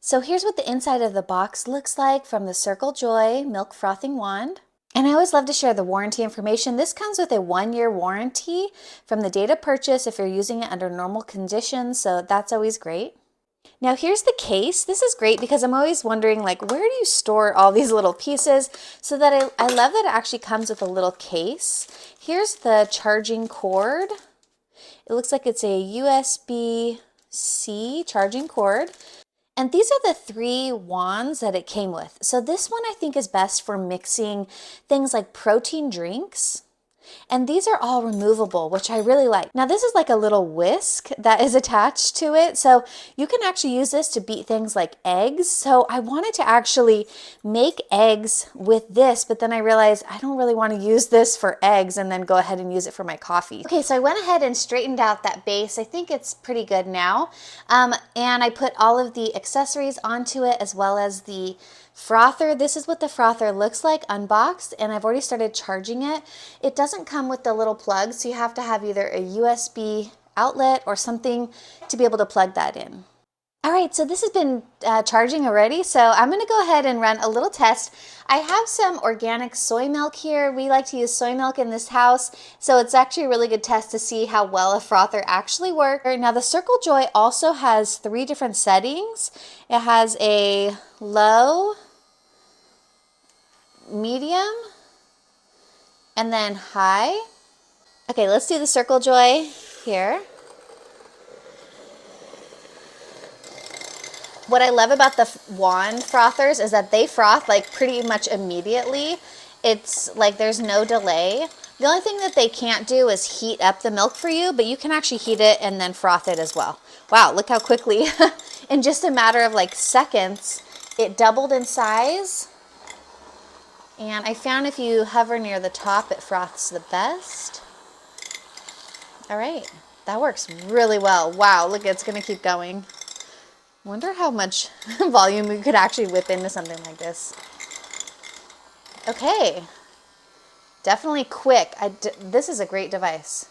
So here's what the inside of the box looks like from the Circle Joy Milk Frothing Wand. And I always love to share the warranty information. This comes with a 1-year warranty from the date of purchase if you're using it under normal conditions, so that's always great. Now here's the case. This is great because I'm always wondering, like, where do you store all these little pieces? So that I love that it actually comes with a little case. Here's the charging cord. It looks like it's a USB-C charging cord. And these are the 3 wands that it came with. So this one I think is best for mixing things like protein drinks. And these are all removable, which I really like. Now this is like a little whisk that is attached to it. So you can actually use this to beat things like eggs. So I wanted to actually make eggs with this, but then I realized I don't really want to use this for eggs and then go ahead and use it for my coffee. Okay, so I went ahead and straightened out that base. I think it's pretty good now. And I put all of the accessories onto it as well as the frother. This is what the frother looks like unboxed, and I've already started charging it. It doesn't come with the little plug, so you have to have either a USB outlet or something to be able to plug that in. All right, so this has been charging already, so I'm gonna go ahead and run a little test. I have some organic soy milk here. We like to use soy milk in this house, so it's actually a really good test to see how well a frother actually works. Now the Circle Joy also has 3 different settings. It has a low, medium, and then high. Okay, let's do the Circle Joy here. What I love about the wand frothers is that they froth like pretty much immediately. It's like there's no delay. The only thing that they can't do is heat up the milk for you, but you can actually heat it and then froth it as well. Wow, look how quickly, in just a matter of like seconds, it doubled in size. And I found if you hover near the top, it froths the best. All right, that works really well. Wow, look, it's gonna keep going. Wonder how much volume we could actually whip into something like this. Okay, definitely quick. This is a great device.